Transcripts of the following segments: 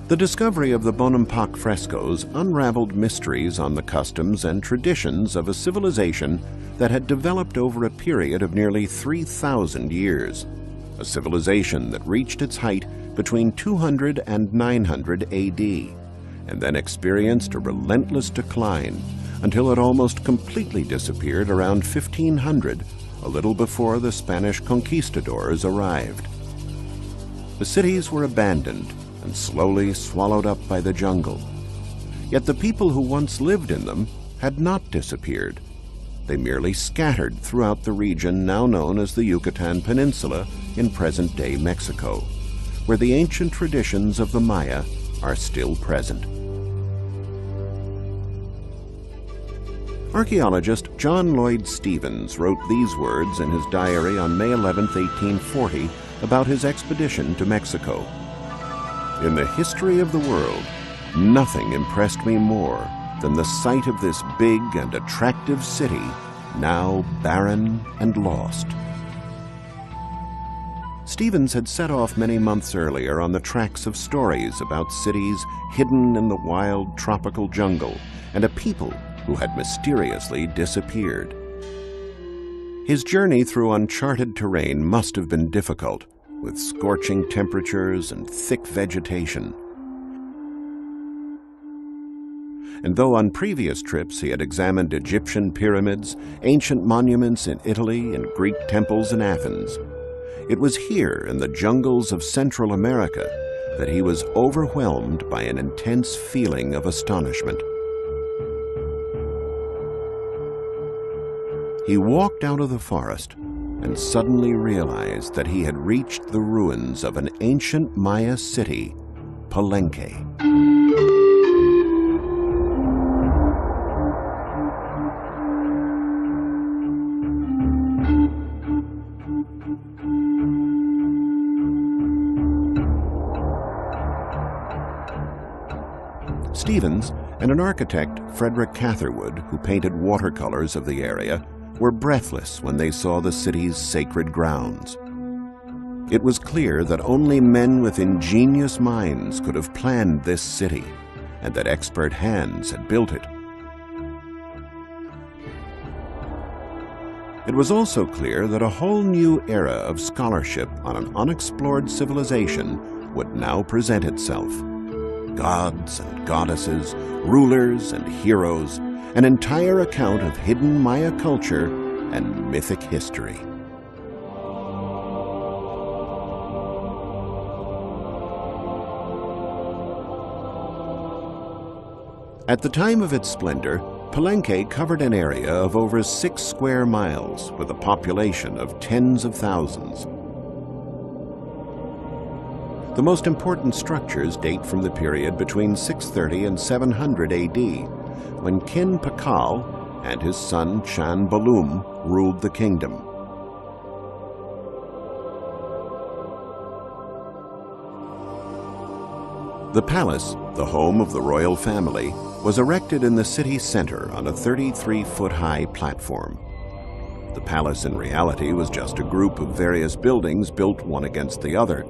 The discovery of the Bonampak frescoes unraveled mysteries on the customs and traditions of a civilization that had developed over a period of nearly 3,000 years. A civilization that reached its height between 200 and 900 AD, and then experienced a relentless decline until it almost completely disappeared around 1500, a little before the Spanish conquistadors arrived. The cities were abandoned and slowly swallowed up by the jungle. Yet the people who once lived in them had not disappeared. They merely scattered throughout the region now known as the Yucatan Peninsula in present-day Mexico, where the ancient traditions of the Maya are still present. Archaeologist John Lloyd Stephens wrote these words in his diary on May 11, 1840, about his expedition to Mexico. "In the history of the world, nothing impressed me more than the sight of this big and attractive city, now barren and lost." Stephens had set off many months earlier on the tracks of stories about cities hidden in the wild tropical jungle and a people who had mysteriously disappeared. His journey through uncharted terrain must have been difficult, with scorching temperatures and thick vegetation. And though on previous trips he had examined Egyptian pyramids, ancient monuments in Italy, and Greek temples in Athens, it was here in the jungles of Central America that he was overwhelmed by an intense feeling of astonishment. He walked out of the forest and suddenly realized that he had reached the ruins of an ancient Maya city, Palenque. Stephens and an architect, Frederick Catherwood, who painted watercolors of the area, were breathless when they saw the city's sacred grounds. It was clear that only men with ingenious minds could have planned this city, and that expert hands had built it. It was also clear that a whole new era of scholarship on an unexplored civilization would now present itself. Gods and goddesses, rulers and heroes, an entire account of hidden Maya culture and mythic history. At the time of its splendor, Palenque covered an area of over 6 square miles with a population of tens of thousands. The most important structures date from the period between 630 and 700 AD, when Kin Pakal and his son Chan Balum ruled the kingdom. The palace, the home of the royal family, was erected in the city center on a 33-foot-high platform. The palace in reality was just a group of various buildings built one against the other,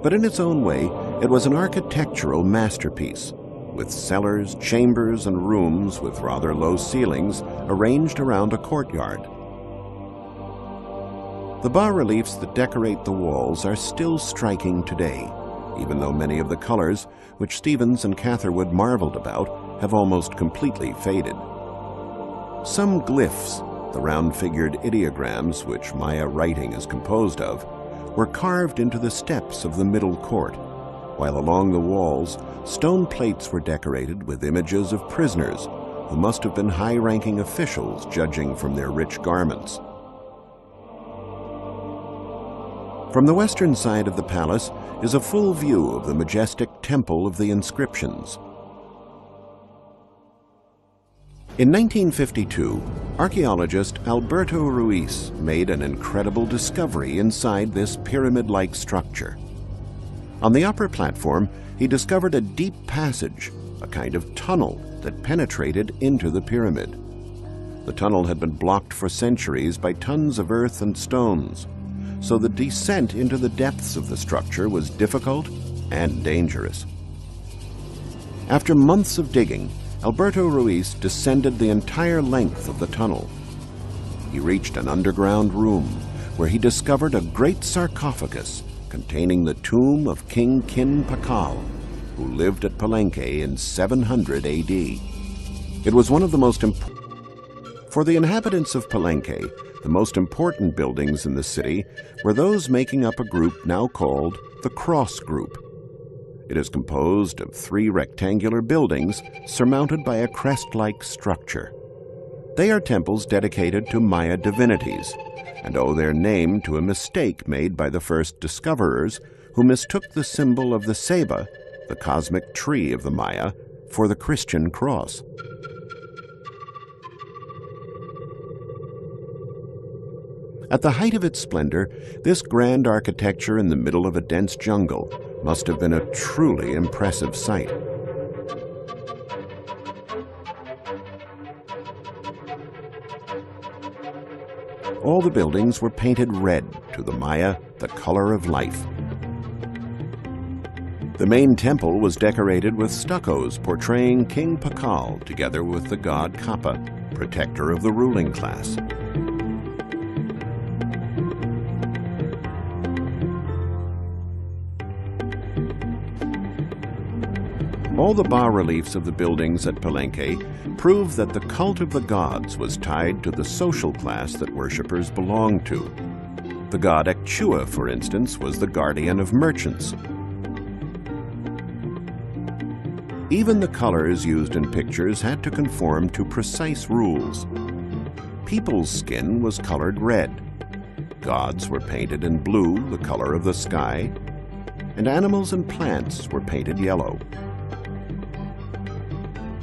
but in its own way it was an architectural masterpiece, with cellars, chambers, and rooms with rather low ceilings arranged around a courtyard. The bas-reliefs that decorate the walls are still striking today, even though many of the colors, which Stephens and Catherwood marveled about, have almost completely faded. Some glyphs, the round-figured ideograms which Maya writing is composed of, were carved into the steps of the middle court, while along the walls, stone plates were decorated with images of prisoners who must have been high-ranking officials judging from their rich garments. From the western side of the palace is a full view of the majestic Temple of the Inscriptions. In 1952, archaeologist Alberto Ruiz made an incredible discovery inside this pyramid-like structure. On the upper platform, he discovered a deep passage, a kind of tunnel that penetrated into the pyramid. The tunnel had been blocked for centuries by tons of earth and stones, so the descent into the depths of the structure was difficult and dangerous. After months of digging, Alberto Ruiz descended the entire length of the tunnel. He reached an underground room where he discovered a great sarcophagus containing the tomb of King Kin Pakal, who lived at Palenque in 700 AD. It was one of the most important. For the inhabitants of Palenque, the most important buildings in the city were those making up a group now called the Cross Group. It is composed of 3 rectangular buildings surmounted by a crest-like structure. They are temples dedicated to Maya divinities and owe their name to a mistake made by the first discoverers who mistook the symbol of the ceiba, the cosmic tree of the Maya, for the Christian cross. At the height of its splendor, this grand architecture in the middle of a dense jungle must have been a truly impressive sight. All the buildings were painted red, to the Maya, the color of life. The main temple was decorated with stuccos portraying King Pakal together with the god Kappa, protector of the ruling class. All the bas-reliefs of the buildings at Palenque prove that the cult of the gods was tied to the social class that worshippers belonged to. The god Ekchua, for instance, was the guardian of merchants. Even the colors used in pictures had to conform to precise rules. People's skin was colored red. Gods were painted in blue, the color of the sky, and animals and plants were painted yellow.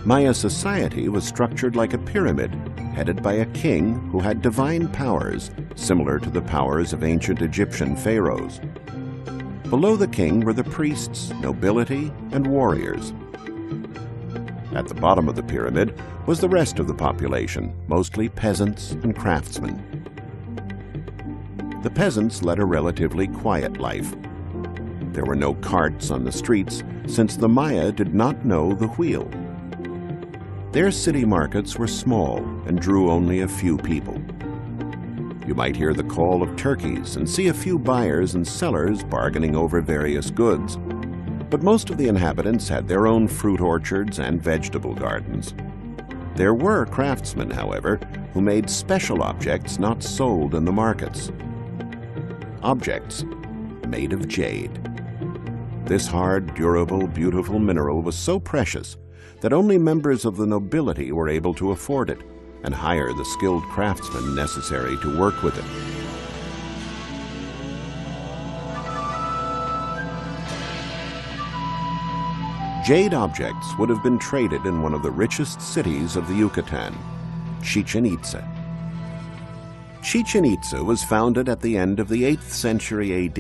Maya society was structured like a pyramid, headed by a king who had divine powers, similar to the powers of ancient Egyptian pharaohs. Below the king were the priests, nobility, and warriors. At the bottom of the pyramid was the rest of the population, mostly peasants and craftsmen. The peasants led a relatively quiet life. There were no carts on the streets, since the Maya did not know the wheel. Their city markets were small and drew only a few people. You might hear the call of turkeys and see a few buyers and sellers bargaining over various goods, but most of the inhabitants had their own fruit orchards and vegetable gardens. There were craftsmen, however, who made special objects not sold in the markets. Objects made of jade. This hard, durable, beautiful mineral was so precious that only members of the nobility were able to afford it and hire the skilled craftsmen necessary to work with it. Jade objects would have been traded in one of the richest cities of the Yucatan, Chichen Itza. Chichen Itza was founded at the end of the 8th century AD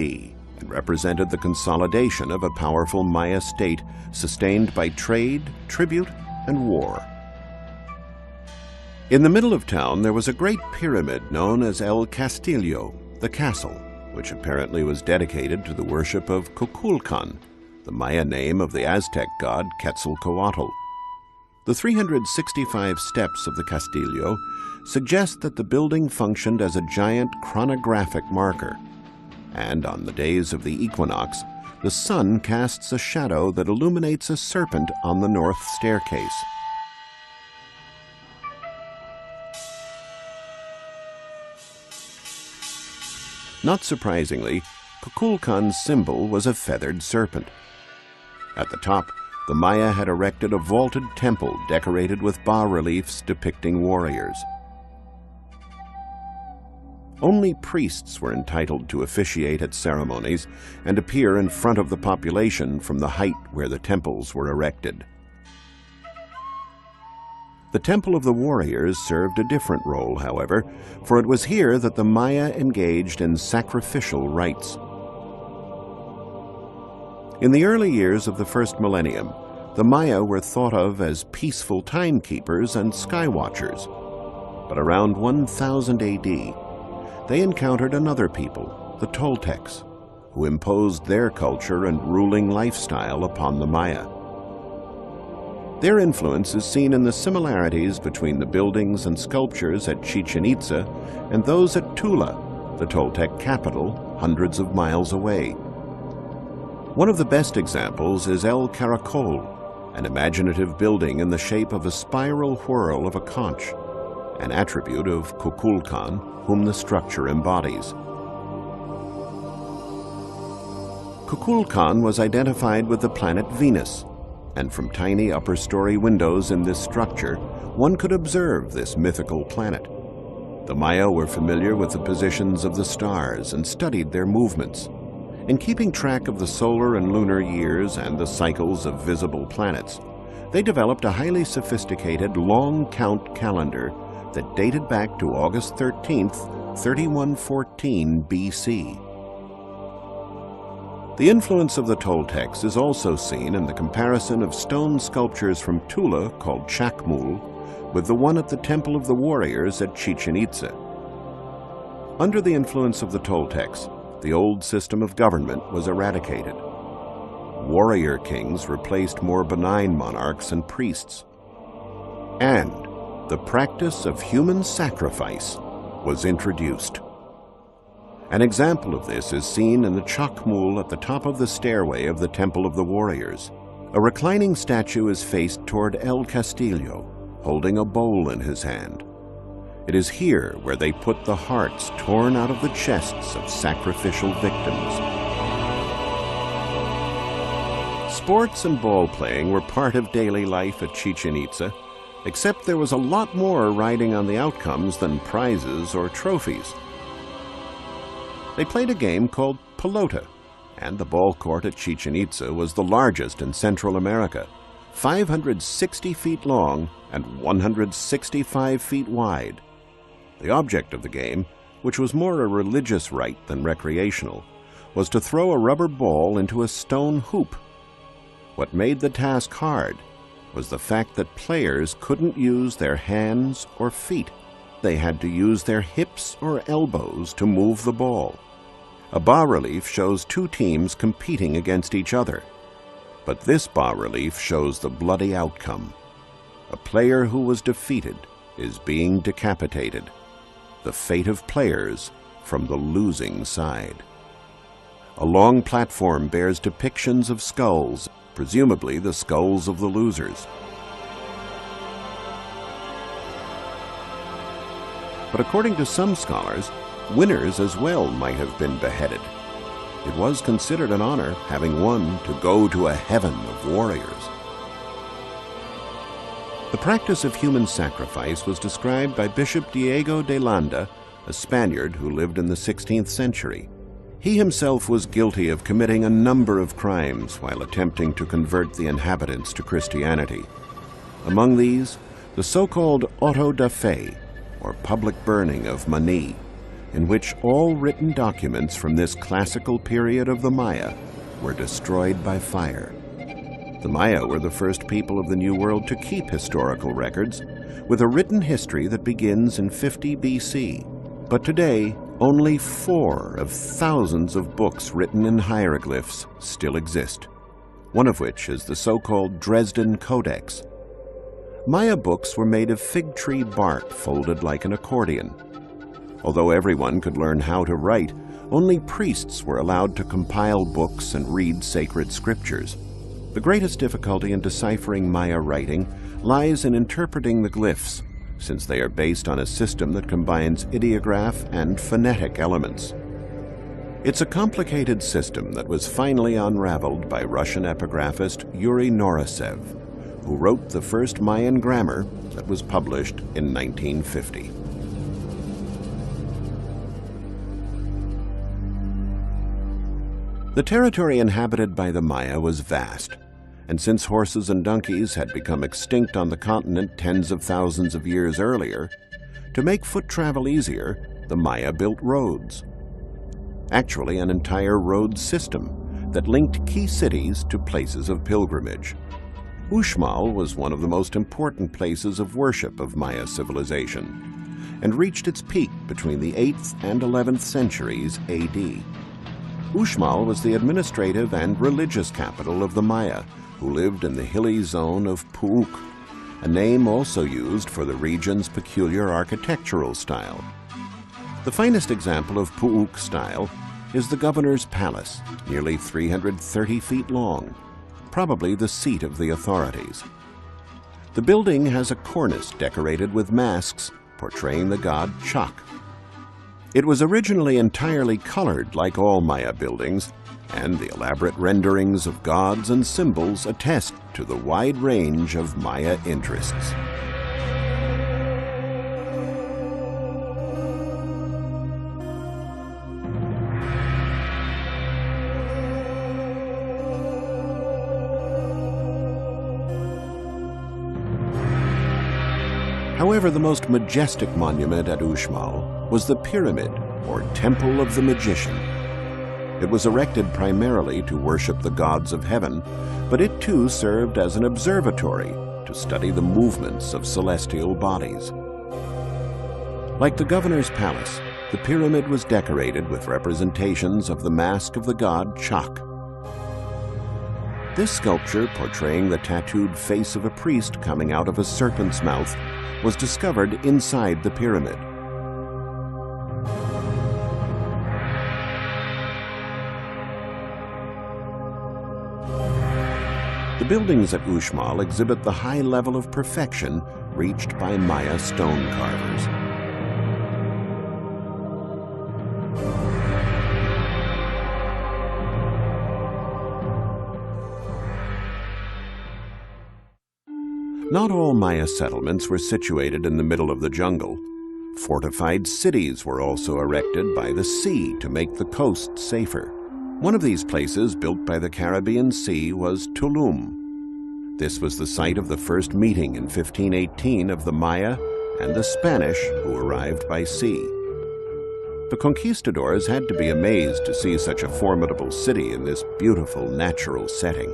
and represented the consolidation of a powerful Maya state sustained by trade, tribute, and war. In the middle of town there was a great pyramid known as El Castillo, the castle, which apparently was dedicated to the worship of Kukulkan, the Maya name of the Aztec god Quetzalcoatl. The 365 steps of the Castillo suggest that the building functioned as a giant chronographic marker, and on the days of the equinox, the sun casts a shadow that illuminates a serpent on the north staircase. Not surprisingly, Kukulkan's symbol was a feathered serpent. At the top, the Maya had erected a vaulted temple decorated with bas-reliefs depicting warriors. Only priests were entitled to officiate at ceremonies and appear in front of the population from the height where the temples were erected. The Temple of the Warriors served a different role, however, for it was here that the Maya engaged in sacrificial rites. In the early years of the first millennium, the Maya were thought of as peaceful timekeepers and skywatchers. But around 1000 AD, they encountered another people, the Toltecs, who imposed their culture and ruling lifestyle upon the Maya. Their influence is seen in the similarities between the buildings and sculptures at Chichen Itza and those at Tula, the Toltec capital, hundreds of miles away. One of the best examples is El Caracol, an imaginative building in the shape of a spiral whirl of a conch, an attribute of Kukulkan, whom the structure embodies. Kukulkan was identified with the planet Venus, and from tiny upper-story windows in this structure, one could observe this mythical planet. The Maya were familiar with the positions of the stars and studied their movements. In keeping track of the solar and lunar years and the cycles of visible planets, they developed a highly sophisticated long-count calendar that dated back to August 13th, 3114 BC. The influence of the Toltecs is also seen in the comparison of stone sculptures from Tula called Chacmul with the one at the Temple of the Warriors at Chichen Itza. Under the influence of the Toltecs, the old system of government was eradicated. Warrior kings replaced more benign monarchs and priests. And the practice of human sacrifice was introduced. An example of this is seen in the Chacmul at the top of the stairway of the Temple of the Warriors. A reclining statue is faced toward El Castillo, holding a bowl in his hand. It is here where they put the hearts torn out of the chests of sacrificial victims. Sports and ball playing were part of daily life at Chichen Itza, except there was a lot more riding on the outcomes than prizes or trophies. They played a game called pelota, and the ball court at Chichen Itza was the largest in Central America, 560 feet long and 165 feet wide. The object of the game, which was more a religious rite than recreational, was to throw a rubber ball into a stone hoop. What made the task hard was the fact that players couldn't use their hands or feet. They had to use their hips or elbows to move the ball. A bas-relief shows two teams competing against each other. But this bas-relief shows the bloody outcome. A player who was defeated is being decapitated. The fate of players from the losing side. A long platform bears depictions of skulls, presumably the skulls of the losers. But according to some scholars, winners as well might have been beheaded. It was considered an honor, having won, to go to a heaven of warriors. The practice of human sacrifice was described by Bishop Diego de Landa, a Spaniard who lived in the 16th century. He himself was guilty of committing a number of crimes while attempting to convert the inhabitants to Christianity. Among these, the so-called auto da fe, or public burning of Mani, in which all written documents from this classical period of the Maya were destroyed by fire. The Maya were the first people of the New World to keep historical records, with a written history that begins in 50 BC. But today, only 4 of thousands of books written in hieroglyphs still exist, one of which is the so-called Dresden Codex. Maya books were made of fig tree bark folded like an accordion. Although everyone could learn how to write, only priests were allowed to compile books and read sacred scriptures. The greatest difficulty in deciphering Maya writing lies in interpreting the glyphs, since they are based on a system that combines ideograph and phonetic elements. It's a complicated system that was finally unraveled by Russian epigraphist Yuri Norosev, who wrote the first Mayan grammar that was published in 1950. The territory inhabited by the Maya was vast, and since horses and donkeys had become extinct on the continent tens of thousands of years earlier, to make foot travel easier, the Maya built roads. Actually, an entire road system that linked key cities to places of pilgrimage. Uxmal was one of the most important places of worship of Maya civilization, and reached its peak between the 8th and 11th centuries AD. Uxmal was the administrative and religious capital of the Maya, who lived in the hilly zone of Puuk, a name also used for the region's peculiar architectural style. The finest example of Puuk style is the governor's palace, nearly 330 feet long, probably the seat of the authorities. The building has a cornice decorated with masks portraying the god Chak. It was originally entirely colored like all Maya buildings, and the elaborate renderings of gods and symbols attest to the wide range of Maya interests. However, the most majestic monument at Uxmal was the Pyramid, or Temple of the Magician. It was erected primarily to worship the gods of heaven, but it too served as an observatory to study the movements of celestial bodies. Like the governor's palace, the pyramid was decorated with representations of the mask of the god Chak. This sculpture, portraying the tattooed face of a priest coming out of a serpent's mouth, was discovered inside the pyramid. The buildings at Uxmal exhibit the high level of perfection reached by Maya stone carvers. Not all Maya settlements were situated in the middle of the jungle. Fortified cities were also erected by the sea to make the coast safer. One of these places, built by the Caribbean Sea, was Tulum. This was the site of the first meeting in 1518 of the Maya and the Spanish who arrived by sea. The conquistadors had to be amazed to see such a formidable city in this beautiful natural setting.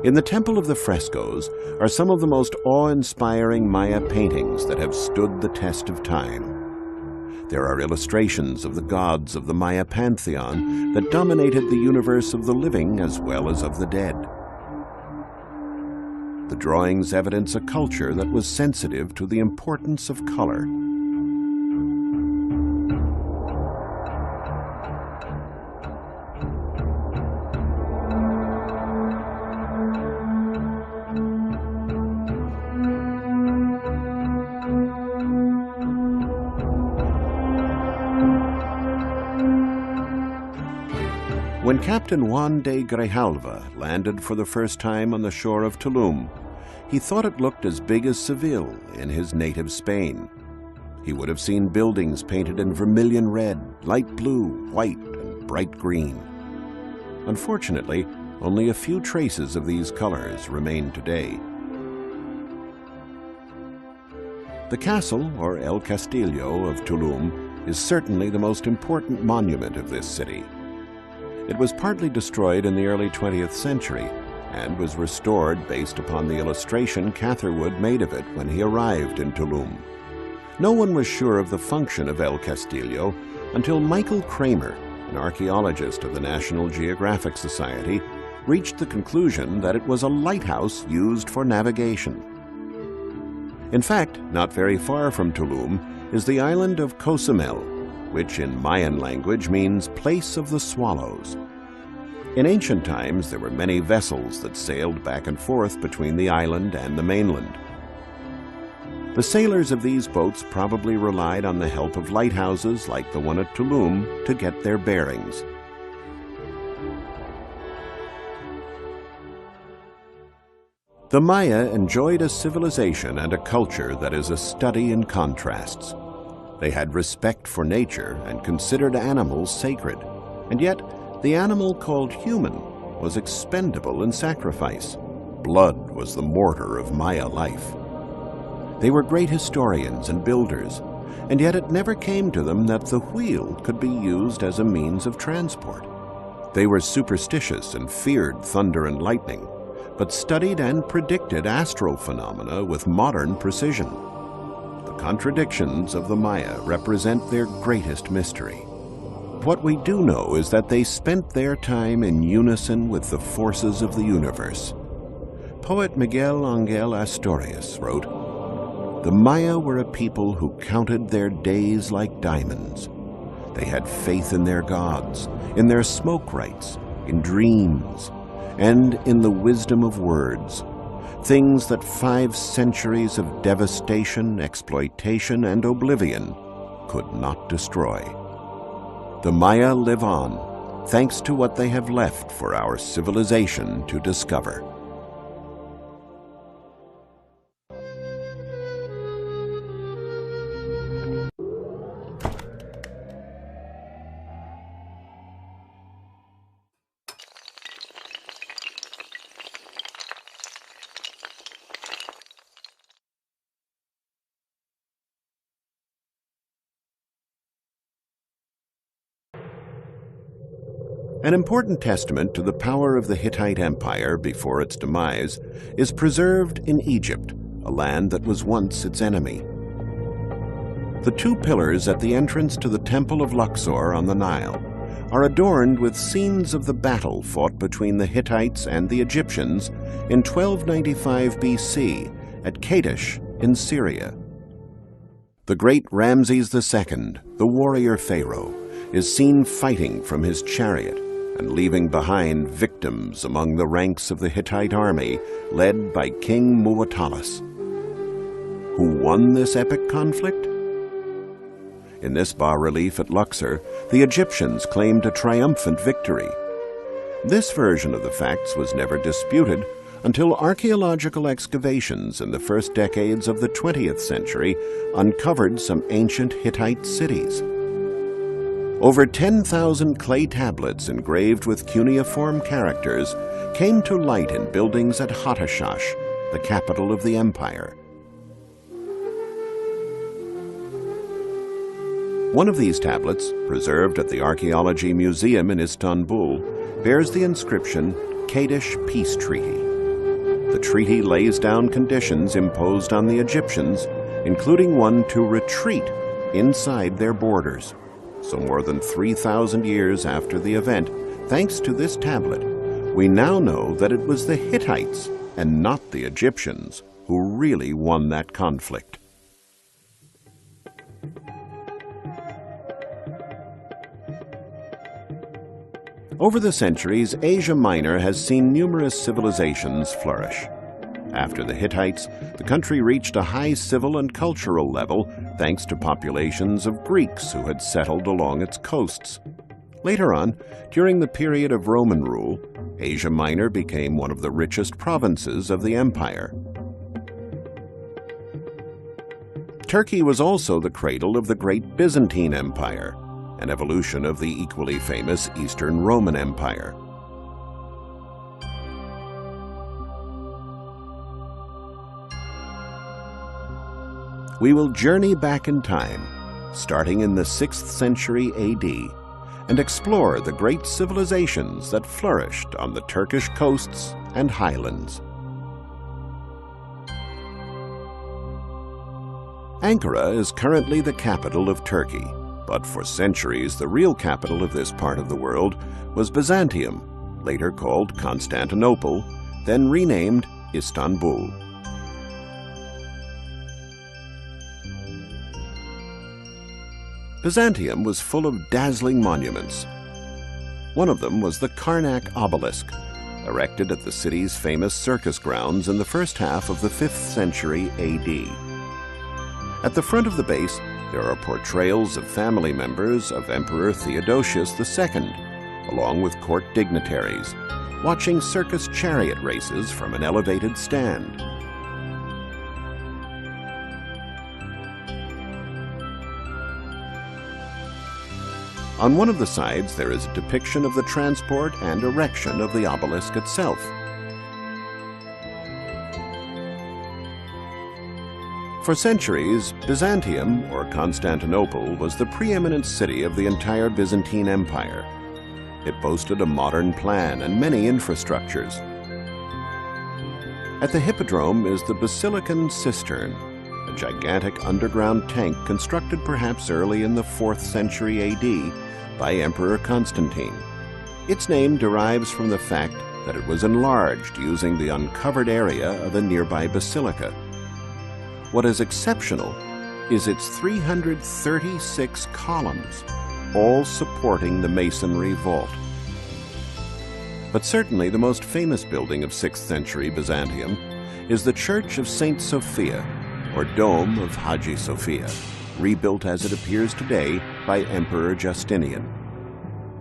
In the Temple of the Frescoes are some of the most awe-inspiring Maya paintings that have stood the test of time. There are illustrations of the gods of the Maya pantheon that dominated the universe of the living as well as of the dead. The drawings evidence a culture that was sensitive to the importance of color. When Captain Juan de Grijalva landed for the first time on the shore of Tulum, he thought it looked as big as Seville in his native Spain. He would have seen buildings painted in vermilion red, light blue, white, and bright green. Unfortunately, only a few traces of these colors remain today. The castle, or El Castillo, of Tulum is certainly the most important monument of this city. It was partly destroyed in the early 20th century and was restored based upon the illustration Catherwood made of it when he arrived in Tulum. No one was sure of the function of El Castillo until Michael Kramer, an archaeologist of the National Geographic Society, reached the conclusion that it was a lighthouse used for navigation. In fact, not very far from Tulum is the island of Cozumel, which in Mayan language means place of the swallows. In ancient times, there were many vessels that sailed back and forth between the island and the mainland. The sailors of these boats probably relied on the help of lighthouses like the one at Tulum to get their bearings. The Maya enjoyed a civilization and a culture that is a study in contrasts. They had respect for nature and considered animals sacred, and yet the animal called human was expendable in sacrifice. Blood was the mortar of Maya life. They were great historians and builders, and yet it never came to them that the wheel could be used as a means of transport. They were superstitious and feared thunder and lightning, but studied and predicted astral phenomena with modern precision. The contradictions of the Maya represent their greatest mystery. What we do know is that they spent their time in unison with the forces of the universe. Poet Miguel Ángel Asturias wrote, "The Maya were a people who counted their days like diamonds. They had faith in their gods, in their smoke rites, in dreams, and in the wisdom of words, things that 5 centuries of devastation, exploitation, and oblivion could not destroy. The Maya live on, thanks to what they have left for our civilization to discover." An important testament to the power of the Hittite Empire before its demise is preserved in Egypt, a land that was once its enemy. The 2 pillars at the entrance to the Temple of Luxor on the Nile are adorned with scenes of the battle fought between the Hittites and the Egyptians in 1295 BC at Kadesh in Syria. The great Ramses II, the warrior pharaoh, is seen fighting from his chariot and leaving behind victims among the ranks of the Hittite army led by King Muwatallis. Who won this epic conflict? In this bas-relief at Luxor, the Egyptians claimed a triumphant victory. This version of the facts was never disputed until archaeological excavations in the first decades of the 20th century uncovered some ancient Hittite cities. Over 10,000 clay tablets engraved with cuneiform characters came to light in buildings at Hattashsh, the capital of the empire. One of these tablets, preserved at the Archaeology Museum in Istanbul, bears the inscription Kadesh Peace Treaty. The treaty lays down conditions imposed on the Egyptians, including one to retreat inside their borders. So more than 3,000 years after the event, thanks to this tablet, we now know that it was the Hittites and not the Egyptians who really won that conflict. Over the centuries, Asia Minor has seen numerous civilizations flourish. After the Hittites, the country reached a high civil and cultural level thanks to populations of Greeks who had settled along its coasts. Later on, during the period of Roman rule, Asia Minor became one of the richest provinces of the empire. Turkey was also the cradle of the great Byzantine Empire, an evolution of the equally famous Eastern Roman Empire. We will journey back in time, starting in the 6th century AD, and explore the great civilizations that flourished on the Turkish coasts and highlands. Ankara is currently the capital of Turkey, but for centuries the real capital of this part of the world was Byzantium, later called Constantinople, then renamed Istanbul. Byzantium was full of dazzling monuments. One of them was the Karnak obelisk, erected at the city's famous circus grounds in the first half of the 5th century AD. At the front of the base, there are portrayals of family members of Emperor Theodosius II, along with court dignitaries, watching circus chariot races from an elevated stand. On one of the sides, there is a depiction of the transport and erection of the obelisk itself. For centuries, Byzantium, or Constantinople, was the preeminent city of the entire Byzantine Empire. It boasted a modern plan and many infrastructures. At the Hippodrome is the Basilican Cistern, a gigantic underground tank constructed perhaps early in the 4th century AD by Emperor Constantine. Its name derives from the fact that it was enlarged using the uncovered area of a nearby basilica. What is exceptional is its 336 columns, all supporting the masonry vault. But certainly the most famous building of 6th century Byzantium is the Church of St. Sophia, or Dome of Hagia Sophia, rebuilt as it appears today by Emperor Justinian.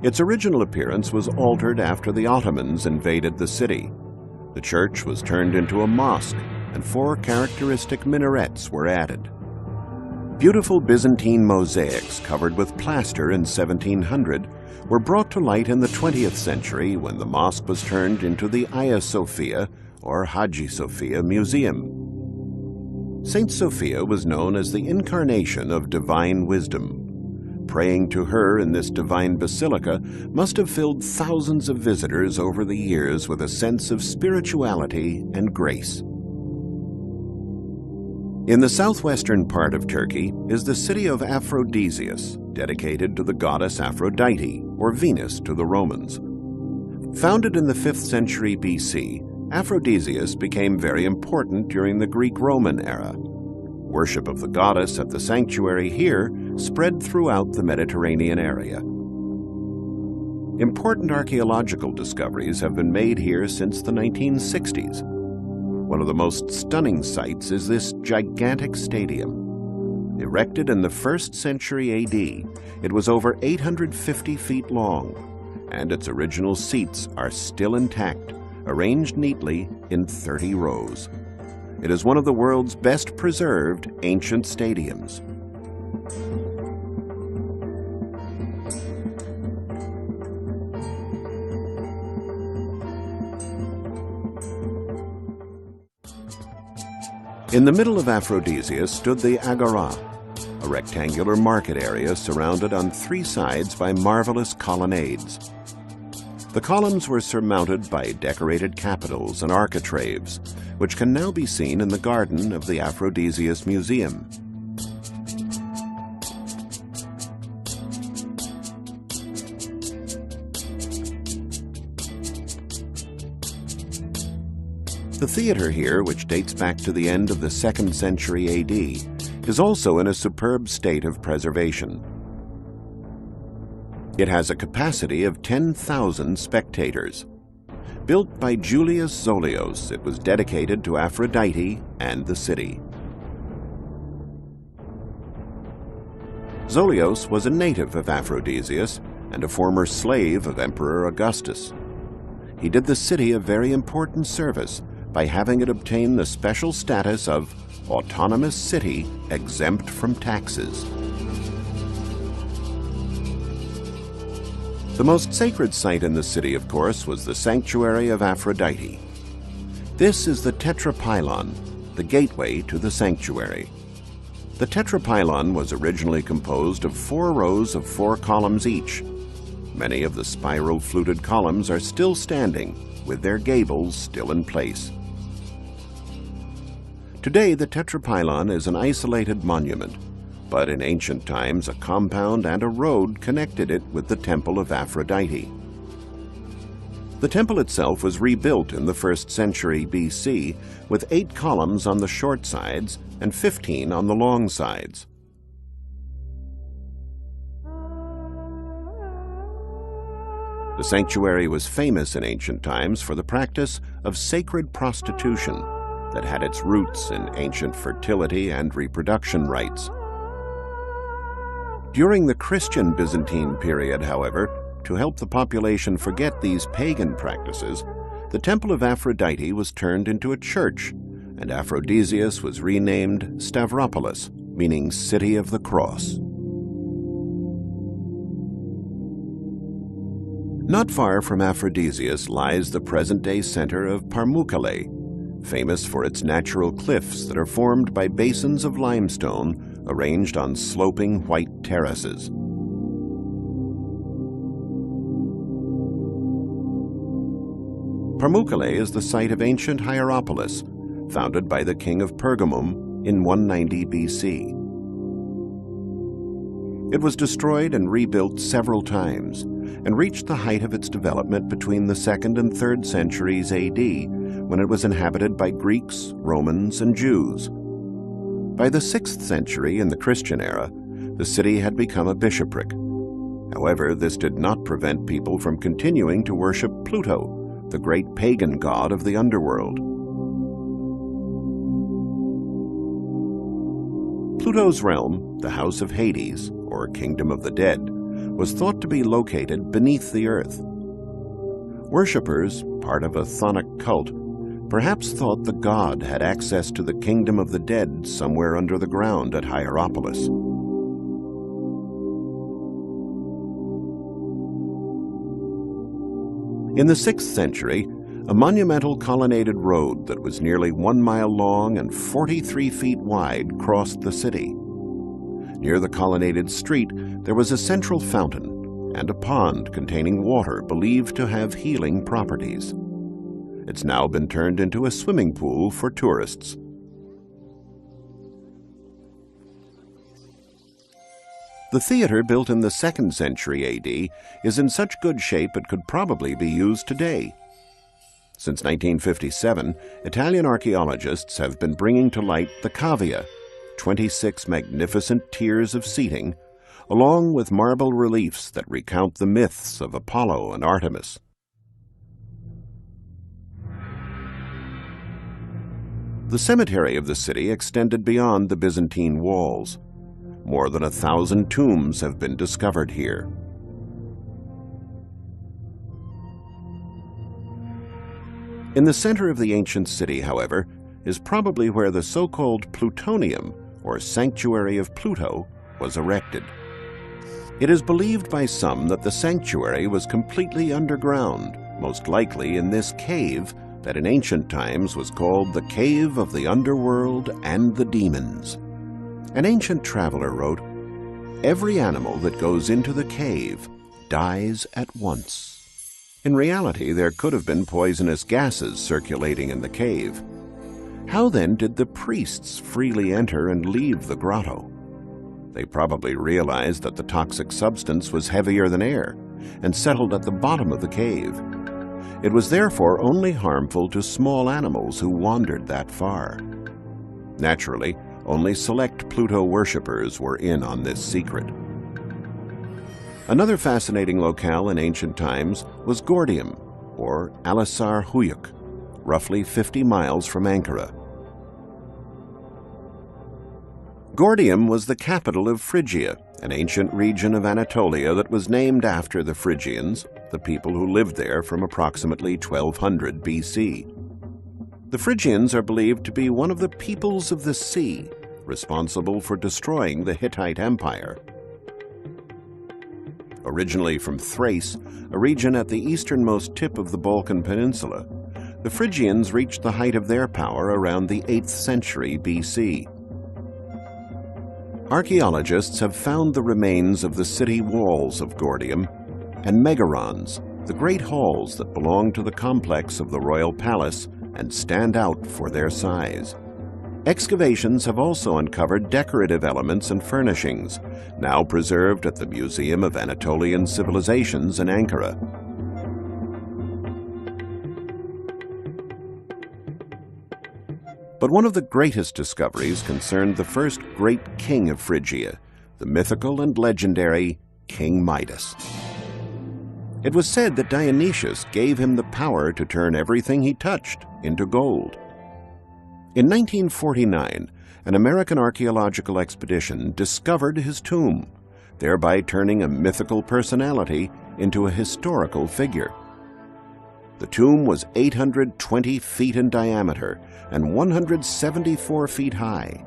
Its original appearance was altered after the Ottomans invaded the city. The church was turned into a mosque, and 4 characteristic minarets were added. Beautiful Byzantine mosaics covered with plaster in 1700 were brought to light in the 20th century when the mosque was turned into the Hagia Sophia, or Hagia Sophia Museum. Saint Sophia was known as the incarnation of divine wisdom. Praying to her in this divine basilica must have filled thousands of visitors over the years with a sense of spirituality and grace. In the southwestern part of Turkey is the city of Aphrodisias, dedicated to the goddess Aphrodite, or Venus to the Romans. Founded in the 5th century BC, Aphrodisias became very important during the Greek-Roman era. Worship of the goddess at the sanctuary here spread throughout the Mediterranean area. Important archaeological discoveries have been made here since the 1960s. One of the most stunning sights is this gigantic stadium. Erected in the 1st century AD, it was over 850 feet long, and its original seats are still intact, arranged neatly in 30 rows. It is one of the world's best preserved ancient stadiums. In the middle of Aphrodisias stood the Agora, a rectangular market area surrounded on 3 sides by marvelous colonnades. The columns were surmounted by decorated capitals and architraves, which can now be seen in the garden of the Aphrodisias Museum. The theater here, which dates back to the end of the 2nd century AD, is also in a superb state of preservation. It has a capacity of 10,000 spectators. Built by Julius Zolios, it was dedicated to Aphrodite and the city. Zolios was a native of Aphrodisias and a former slave of Emperor Augustus. He did the city a very important service by having it obtain the special status of autonomous city exempt from taxes. The most sacred site in the city, of course, was the sanctuary of Aphrodite. This is the tetrapylon, the gateway to the sanctuary. The tetrapylon was originally composed of 4 rows of 4 columns each. Many of the spiral fluted columns are still standing, with their gables still in place. Today, the tetrapylon is an isolated monument, but in ancient times a compound and a road connected it with the Temple of Aphrodite. The temple itself was rebuilt in the 1st century BC with 8 columns on the short sides and 15 on the long sides. The sanctuary was famous in ancient times for the practice of sacred prostitution that had its roots in ancient fertility and reproduction rites. During the Christian Byzantine period, however, to help the population forget these pagan practices, the Temple of Aphrodite was turned into a church, and Aphrodisias was renamed Stavropolis, meaning City of the Cross. Not far from Aphrodisias lies the present-day center of Palenque, famous for its natural cliffs that are formed by basins of limestone arranged on sloping white terraces. Palenque is the site of ancient Hierapolis, founded by the king of Pergamum in 190 BC. It was destroyed and rebuilt several times and reached the height of its development between the 2nd and 3rd centuries AD, when it was inhabited by Greeks, Romans, and Jews. By the 6th century, in the Christian era, the city had become a bishopric. However, this did not prevent people from continuing to worship Pluto, the great pagan god of the underworld. Pluto's realm, the House of Hades, or Kingdom of the Dead, was thought to be located beneath the earth. Worshippers, part of a chthonic cult, perhaps thought the god had access to the Kingdom of the Dead somewhere under the ground at Hierapolis. In the 6th century, a monumental colonnaded road that was nearly 1 mile long and 43 feet wide crossed the city. Near the colonnaded street, there was a central fountain and a pond containing water believed to have healing properties. It's now been turned into a swimming pool for tourists. The theater, built in the 2nd century AD, is in such good shape it could probably be used today. Since 1957, Italian archaeologists have been bringing to light the cavea, 26 magnificent tiers of seating, along with marble reliefs that recount the myths of Apollo and Artemis. The cemetery of the city extended beyond the Byzantine walls. More than 1,000 tombs have been discovered here. In the center of the ancient city, however, is probably where the so-called Plutonium, or Sanctuary of Pluto, was erected. It is believed by some that the sanctuary was completely underground, most likely in this cave that in ancient times was called the Cave of the Underworld and the Demons. An ancient traveler wrote, "Every animal that goes into the cave dies at once." In reality, there could have been poisonous gases circulating in the cave. How then did the priests freely enter and leave the grotto? They probably realized that the toxic substance was heavier than air and settled at the bottom of the cave. It was therefore only harmful to small animals who wandered that far. Naturally, only select Pluto worshippers were in on this secret. Another fascinating locale in ancient times was Gordium, or Alisar Huyuk, roughly 50 miles from Ankara. Gordium was the capital of Phrygia, an ancient region of Anatolia that was named after the Phrygians, the people who lived there from approximately 1200 BC. The Phrygians are believed to be one of the peoples of the sea, responsible for destroying the Hittite Empire. Originally from Thrace, a region at the easternmost tip of the Balkan Peninsula, the Phrygians reached the height of their power around the 8th century BC. Archaeologists have found the remains of the city walls of Gordium and megarons, the great halls that belong to the complex of the royal palace and stand out for their size. Excavations have also uncovered decorative elements and furnishings, now preserved at the Museum of Anatolian Civilizations in Ankara. But one of the greatest discoveries concerned the first great king of Phrygia, the mythical and legendary King Midas. It was said that Dionysius gave him the power to turn everything he touched into gold. In 1949, an American archaeological expedition discovered his tomb, thereby turning a mythical personality into a historical figure. The tomb was 820 feet in diameter and 174 feet high.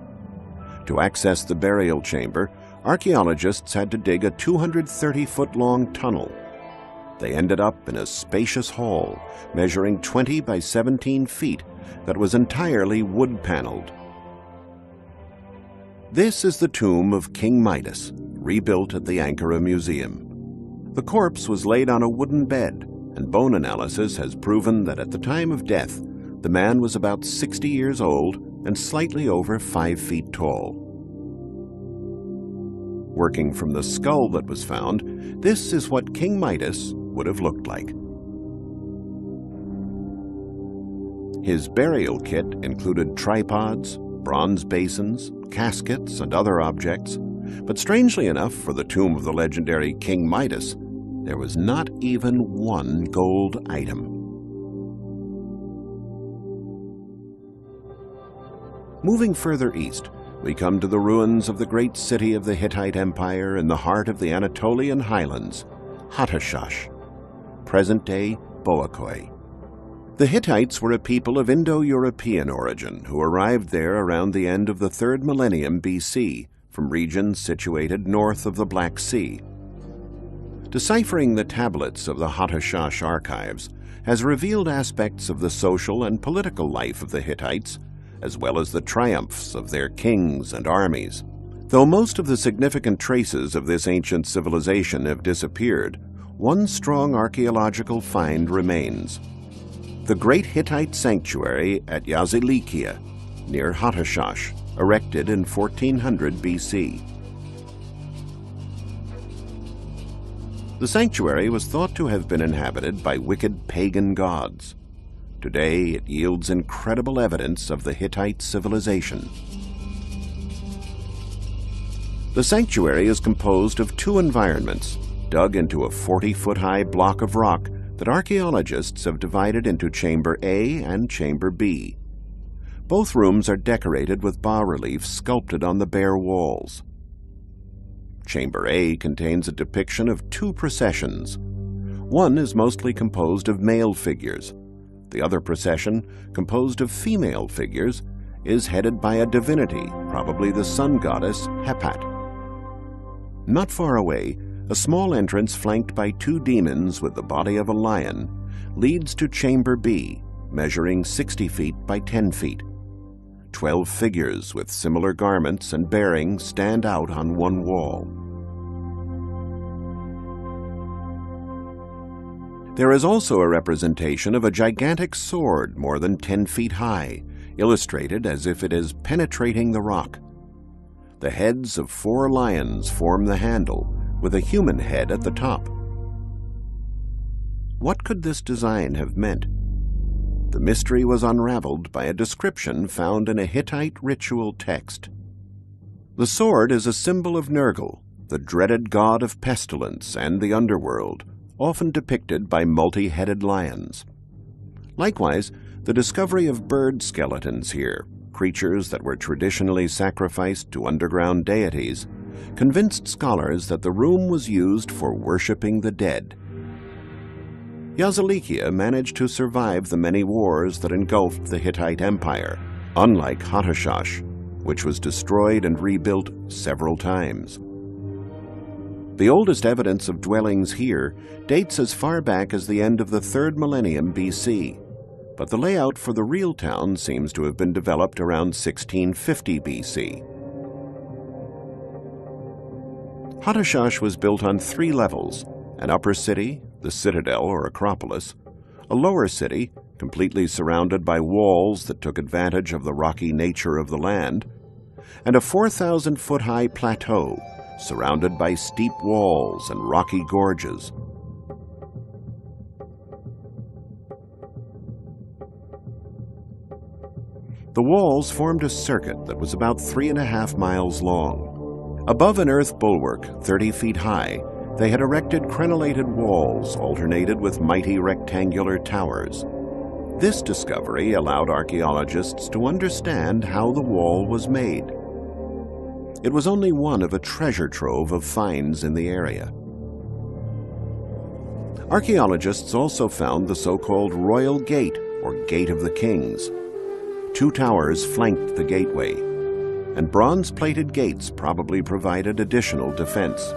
To access the burial chamber, archaeologists had to dig a 230-foot-long tunnel. They ended up in a spacious hall measuring 20 by 17 feet that was entirely wood-paneled. This is the tomb of King Midas, rebuilt at the Ankara Museum. The corpse was laid on a wooden bed, and bone analysis has proven that at the time of death, the man was about 60 years old and slightly over 5 feet tall. Working from the skull that was found, this is what King Midas would have looked like. His burial kit included tripods, bronze basins, caskets, and other objects, but strangely enough for the tomb of the legendary King Midas, there was not even one gold item. Moving further east, we come to the ruins of the great city of the Hittite Empire in the heart of the Anatolian highlands, Hattashsh, present-day Boakoi. The Hittites were a people of Indo-European origin who arrived there around the end of the 3rd millennium BC from regions situated north of the Black Sea. Deciphering the tablets of the Hattashsh archives has revealed aspects of the social and political life of the Hittites, as well as the triumphs of their kings and armies. Though most of the significant traces of this ancient civilization have disappeared, one strong archaeological find remains: the great Hittite sanctuary at Yazilikia, near Hattashsh, erected in 1400 BC. The sanctuary was thought to have been inhabited by wicked pagan gods. Today, it yields incredible evidence of the Hittite civilization. The sanctuary is composed of 2 environments, dug into a 40-foot-high block of rock that archaeologists have divided into Chamber A and Chamber B. Both rooms are decorated with bas-reliefs sculpted on the bare walls. Chamber A contains a depiction of 2 processions. One is mostly composed of male figures. The other procession, composed of female figures, is headed by a divinity, probably the sun goddess Hepat. Not far away, a small entrance flanked by 2 demons with the body of a lion leads to Chamber B, measuring 60 feet by 10 feet. 12 figures with similar garments and bearings stand out on one wall. There is also a representation of a gigantic sword more than 10 feet high, illustrated as if it is penetrating the rock. The heads of 4 lions form the handle, with a human head at the top. What could this design have meant? The mystery was unraveled by a description found in a Hittite ritual text. The sword is a symbol of Nergal, the dreaded god of pestilence and the underworld, often depicted by multi-headed lions. Likewise, the discovery of bird skeletons here, creatures that were traditionally sacrificed to underground deities, convinced scholars that the room was used for worshipping the dead. Yazilikia managed to survive the many wars that engulfed the Hittite Empire, unlike Hattashsh, which was destroyed and rebuilt several times. The oldest evidence of dwellings here dates as far back as the end of the 3rd millennium BC, but the layout for the real town seems to have been developed around 1650 BC. Hattashsh was built on 3 levels: an upper city, the citadel or acropolis, a lower city, completely surrounded by walls that took advantage of the rocky nature of the land, and a 4,000-foot-high plateau, surrounded by steep walls and rocky gorges. The walls formed a circuit that was about 3.5 miles long. Above an earth bulwark 30 feet high, they had erected crenellated walls alternated with mighty rectangular towers. This discovery allowed archaeologists to understand how the wall was made. It was only one of a treasure trove of finds in the area. Archaeologists also found the so-called Royal Gate, or Gate of the Kings. 2 towers flanked the gateway, and bronze-plated gates probably provided additional defense.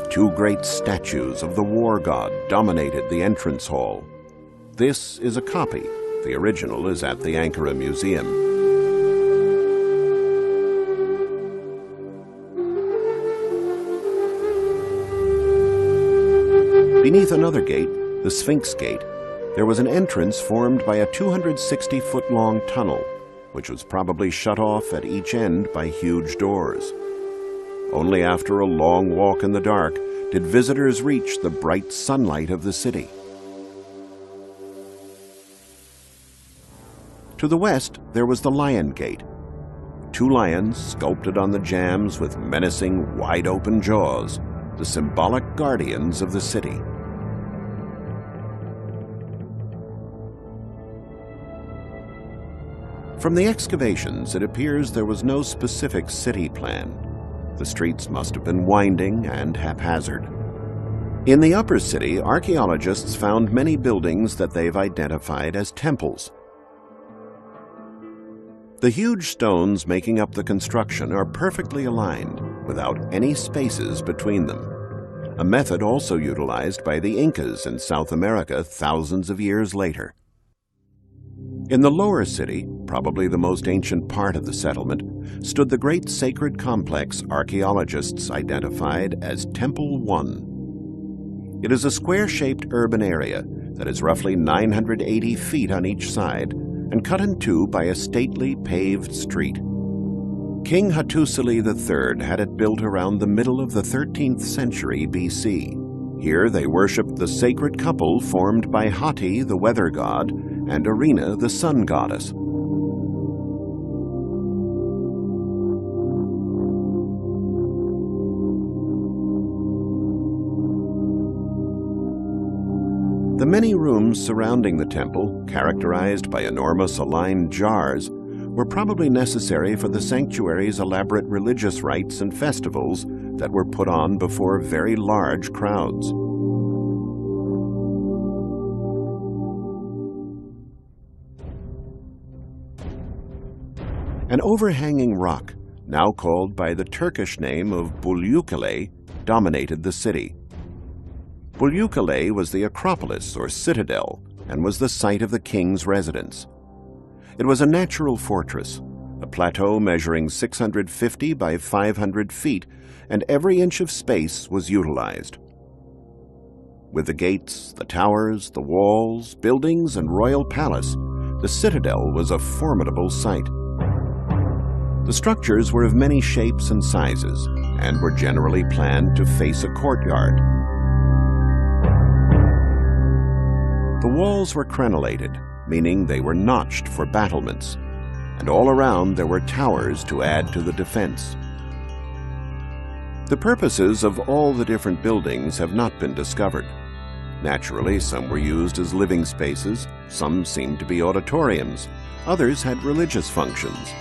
2 great statues of the war god dominated the entrance hall. This is a copy. The original is at the Ankara Museum. Beneath another gate, the Sphinx Gate, there was an entrance formed by a 260-foot-long tunnel, which was probably shut off at each end by huge doors. Only after a long walk in the dark did visitors reach the bright sunlight of the city. To the west, there was the Lion Gate. Two lions sculpted on the jambs with menacing, wide-open jaws, the symbolic guardians of the city. From the excavations, it appears there was no specific city plan. The streets must have been winding and haphazard. In the upper city, archaeologists found many buildings that they've identified as temples. The huge stones making up the construction are perfectly aligned, without any spaces between them, a method also utilized by the Incas in South America thousands of years later. In the lower city, probably the most ancient part of the settlement, stood the great sacred complex archaeologists identified as Temple 1. It is a square-shaped urban area that is roughly 980 feet on each side and cut in two by a stately paved street. King Hattusili III had it built around the middle of the 13th century BC. Here they worshipped the sacred couple formed by Hati, the weather god, and Arena, the sun goddess. The many rooms surrounding the temple, characterized by enormous aligned jars, were probably necessary for the sanctuary's elaborate religious rites and festivals that were put on before very large crowds. An overhanging rock, now called by the Turkish name of Bulyukale, dominated the city. Bulyukale was the Acropolis or citadel and was the site of the king's residence. It was a natural fortress, a plateau measuring 650 by 500 feet, and every inch of space was utilized. With the gates, the towers, the walls, buildings, and royal palace, the citadel was a formidable sight. The structures were of many shapes and sizes and were generally planned to face a courtyard. The walls were crenellated, meaning they were notched for battlements, and all around there were towers to add to the defense. The purposes of all the different buildings have not been discovered. Naturally, some were used as living spaces, some seemed to be auditoriums, others had religious functions.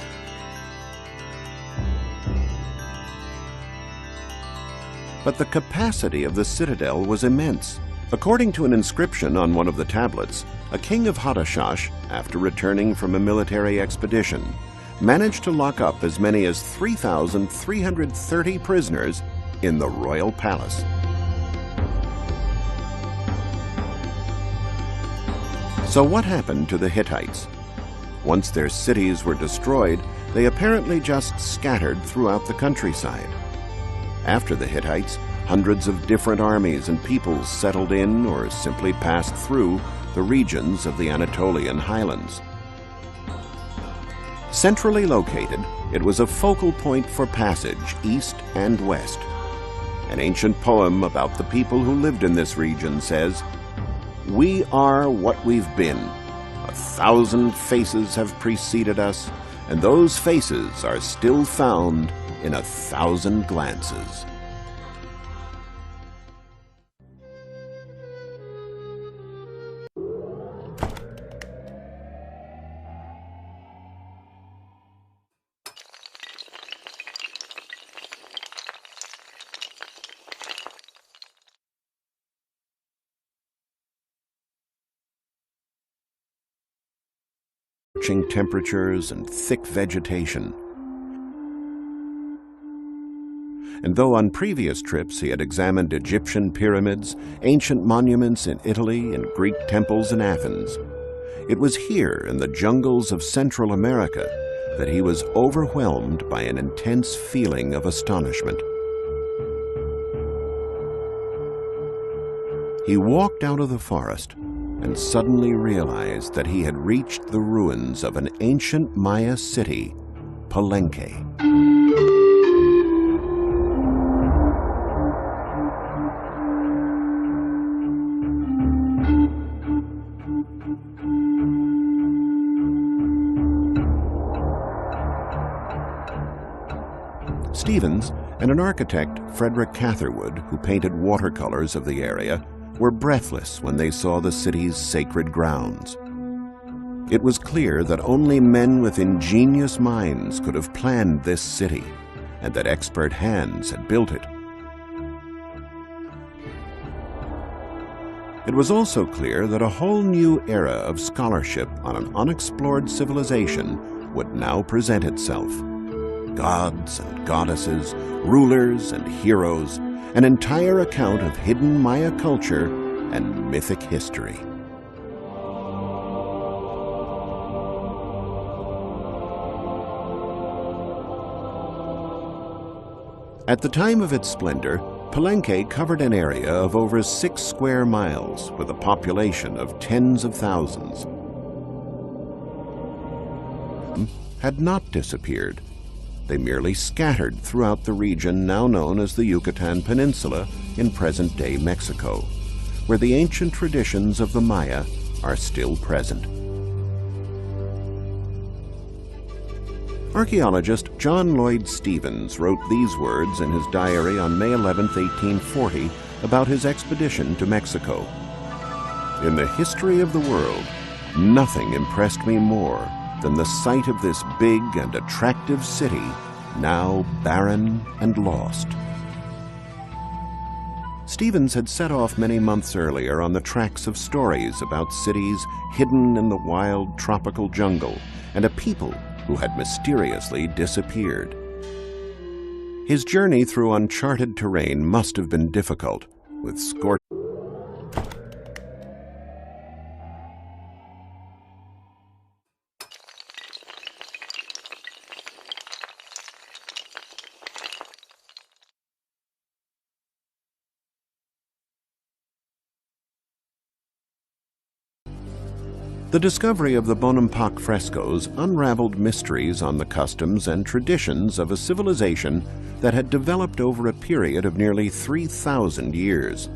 But the capacity of the citadel was immense. According to an inscription on one of the tablets, a king of Hadashash, after returning from a military expedition, managed to lock up as many as 3,330 prisoners in the royal palace. So what happened to the Hittites? Once their cities were destroyed, they apparently just scattered throughout the countryside. After the Hittites, hundreds of different armies and peoples settled in or simply passed through the regions of the Anatolian highlands. Centrally located, it was a focal point for passage east and west. An ancient poem about the people who lived in this region says, "We are what we've been. 1,000 faces have preceded us, and those faces are still found in 1,000 glances." Temperatures and thick vegetation. And though on previous trips he had examined Egyptian pyramids, ancient monuments in Italy, and Greek temples in Athens, it was here in the jungles of Central America that he was overwhelmed by an intense feeling of astonishment. He walked out of the forest and suddenly realized that he had reached the ruins of an ancient Maya city, Palenque. Stevens and an architect, Frederick Catherwood, who painted watercolors of the area, were breathless when they saw the city's sacred grounds. It was clear that only men with ingenious minds could have planned this city, and that expert hands had built it. It was also clear that a whole new era of scholarship on an unexplored civilization would now present itself. Gods and goddesses, rulers and heroes, an entire account of hidden Maya culture and mythic history. At the time of its splendor, Palenque covered an area of over 6 square miles with a population of tens of thousands. Had not disappeared. They merely scattered throughout the region now known as the Yucatan Peninsula in present-day Mexico, where the ancient traditions of the Maya are still present. Archaeologist John Lloyd Stevens wrote these words in his diary on May 11, 1840, about his expedition to Mexico. "In the history of the world, nothing impressed me more than the sight of this big and attractive city, now barren and lost." Stevens had set off many months earlier on the tracks of stories about cities hidden in the wild tropical jungle and a people who had mysteriously disappeared. His journey through uncharted terrain must have been difficult, with scorching The discovery of the Bonampak frescoes unraveled mysteries on the customs and traditions of a civilization that had developed over a period of nearly 3,000 years,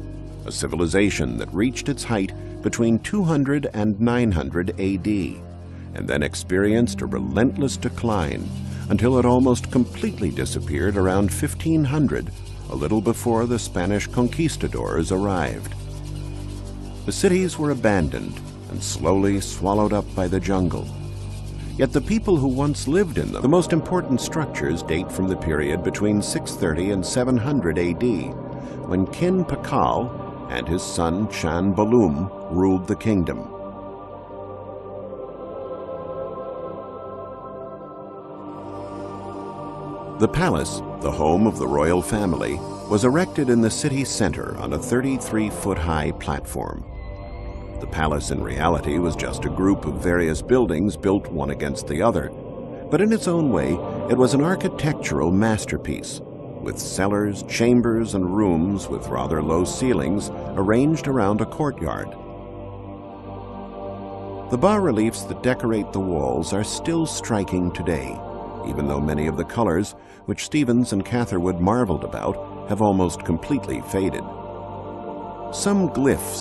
a civilization that reached its height between 200 and 900 AD, and then experienced a relentless decline until it almost completely disappeared around 1500, a little before the Spanish conquistadors arrived. The cities were abandoned and slowly swallowed up by the jungle. Yet the people who once lived in them, the most important structures date from the period between 630 and 700 AD, when Kin Pakal and his son Chan Balum ruled the kingdom. The palace, the home of the royal family, was erected in the city center on a 33-foot-high platform. The palace in reality was just a group of various buildings built one against the other, but in its own way it was an architectural masterpiece, with cellars, chambers, and rooms with rather low ceilings arranged around a courtyard. The bas-reliefs that decorate the walls are still striking today, even though many of the colors, which Stevens and Catherwood marveled about, have almost completely faded. Some glyphs